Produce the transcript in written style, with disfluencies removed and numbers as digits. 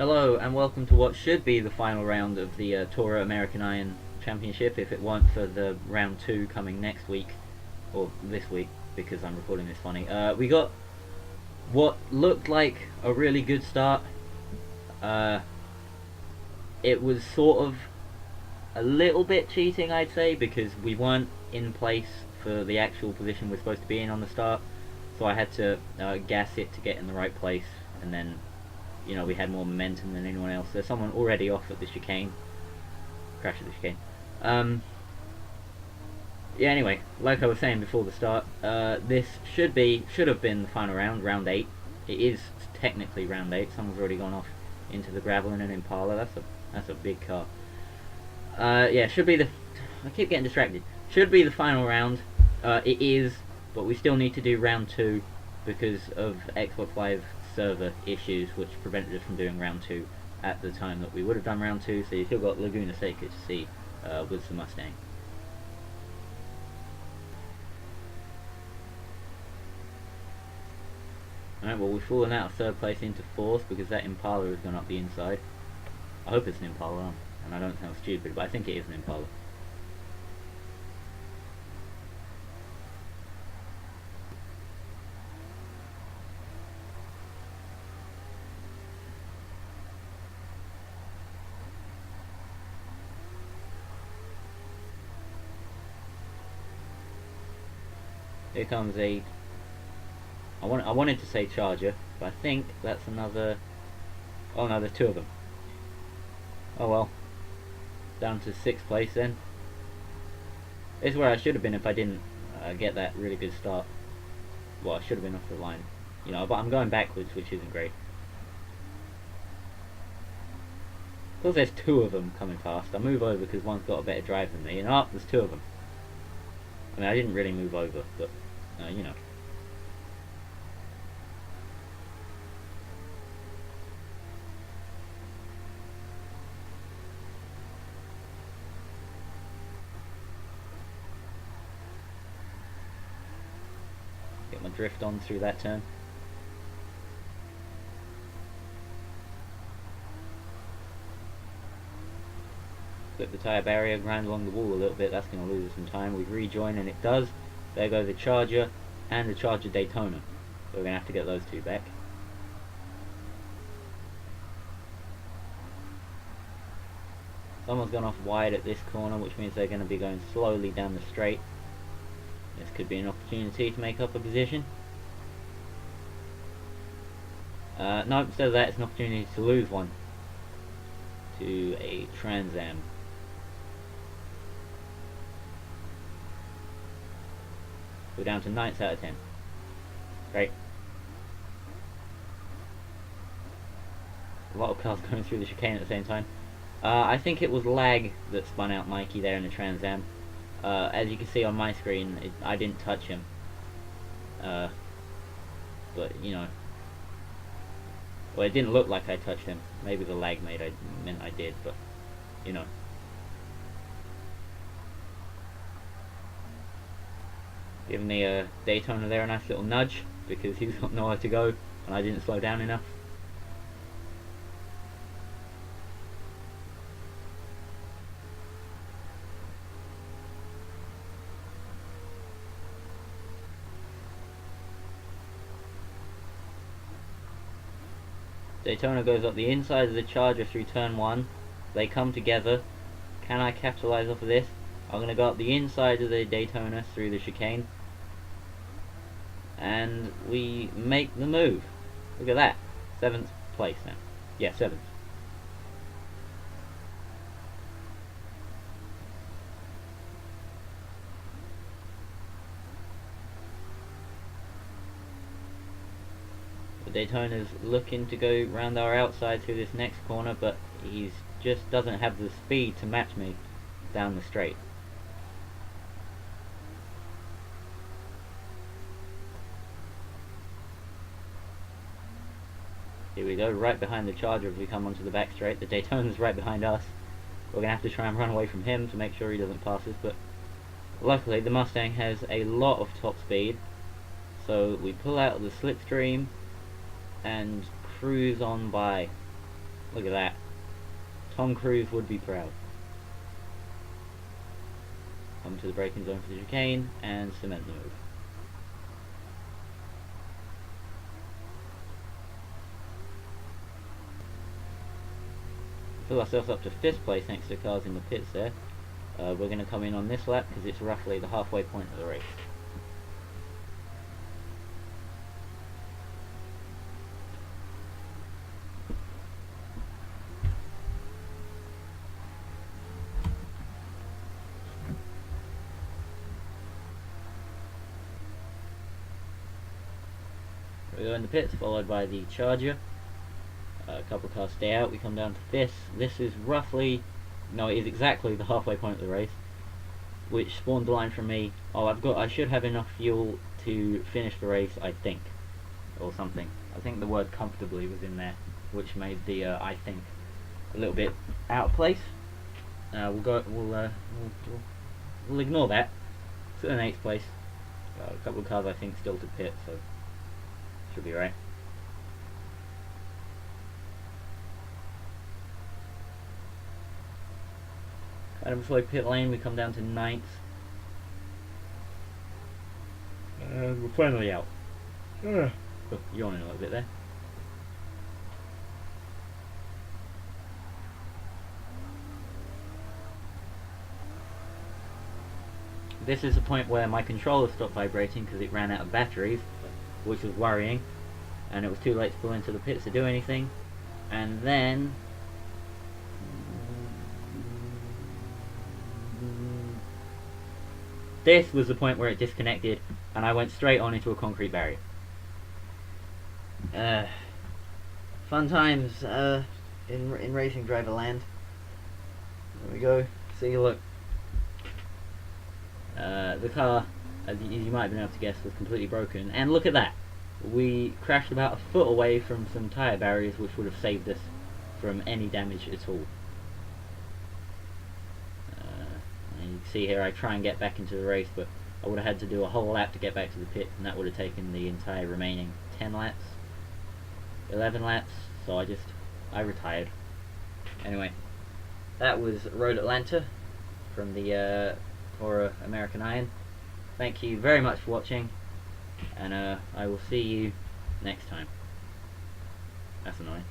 Hello and welcome to what should be the final round of the TORA American Iron Championship if it weren't for the round 2 coming next week, or this week because I'm recording this funny. We got what looked like a really good start. It was sort of a little bit cheating, I'd say, because we weren't in place for the actual position we're supposed to be in on the start, so I had to gas it to get in the right place, and then we had more momentum than anyone else. There's someone already off at the chicane. Crash at the chicane. Yeah, anyway, like I was saying before the start, this should have been the final round, round 8. It is technically round 8. Someone's already gone off into the gravel in an Impala. That's a big car. Yeah, should be the... I keep getting distracted. Should be the final round. It is, but we still need to do round 2 because of Xbox Live server issues, which prevented us from doing round 2 at the time that we would have done round 2, so you still got Laguna Seca to see with the Mustang. Alright, well, we've fallen out of 3rd place into 4th because that Impala has gone up the inside. I hope it's an Impala, and I don't sound stupid, but I think it is an Impala. Here comes a... I wanted to say Charger, but I think that's another... Oh no, there's 2 of them. Oh well. Down to 6th place then. It's where I should have been if I didn't get that really good start. Well, I should have been off the line. But I'm going backwards, which isn't great. Because there's 2 of them coming past, I move over because one's got a better drive than me, and there's 2 of them. I mean, I didn't really move over, but, Get my drift on through that turn. Flip the tyre barrier, grind along the wall a little bit, that's going to lose us some time. We rejoin and it does. There go the Charger and the Charger Daytona. So we're going to have to get those 2 back. Someone's gone off wide at this corner, which means they're going to be going slowly down the straight. This could be an opportunity to make up a position. No, instead of that, it's an opportunity to lose one to a Trans Am. We're down to 9th out of 10. Great. A lot of cars going through the chicane at the same time. I think it was lag that spun out Mikey there in the Trans Am. As you can see on my screen, I didn't touch him. But, well, it didn't look like I touched him. Maybe the lag meant I did, but, Giving the Daytona there a nice little nudge, because he's got nowhere to go, and I didn't slow down enough. Daytona goes up the inside of the Charger through turn 1. They come together. Can I capitalize off of this? I'm going to go up the inside of the Daytona through the chicane. And we make the move. Look at that. 7th place now. Yeah, 7th. Daytona's looking to go round our outside through this next corner, but he just doesn't have the speed to match me down the straight. Here we go, right behind the Charger as we come onto the back straight. The Daytona's right behind us. We're going to have to try and run away from him to make sure he doesn't pass us, but luckily the Mustang has a lot of top speed, so we pull out of the slipstream and cruise on by. Look at that. Tom Cruise would be proud. Come to the braking zone for the chicane and cement the move. Fill ourselves up to 5th place thanks to cars in the pits there. We're going to come in on this lap because it's roughly the halfway point of the race. We go in the pits, followed by the Charger. A couple of cars stay out, we come down to this. This is roughly, no, it is exactly the halfway point of the race, which spawned the line from me, oh, I should have enough fuel to finish the race, I think, or something. I think the word comfortably was in there, which made the I think a little bit out of place. We'll ignore that. It's in 8th place. A couple of cars I think still to pit, so should be right. Kind of a slow pit lane, we come down to 9th. We're finally out. Oh, yawning a little bit there. This is the point where my controller stopped vibrating because it ran out of batteries, which was worrying, and it was too late to pull into the pits to do anything. And then this was the point where it disconnected and I went straight on into a concrete barrier. Fun times in racing driver land. There we go. See, look. The car, as you might have been able to guess, was completely broken. And look at that. We crashed about a foot away from some tyre barriers, which would have saved us from any damage at all. And you can see here I try and get back into the race, but I would have had to do a whole lap to get back to the pit, and that would have taken the entire remaining 10 laps, 11 laps, so I retired. Anyway, that was Road Atlanta from the TORA American Iron. Thank you very much for watching, and I will see you next time. That's annoying.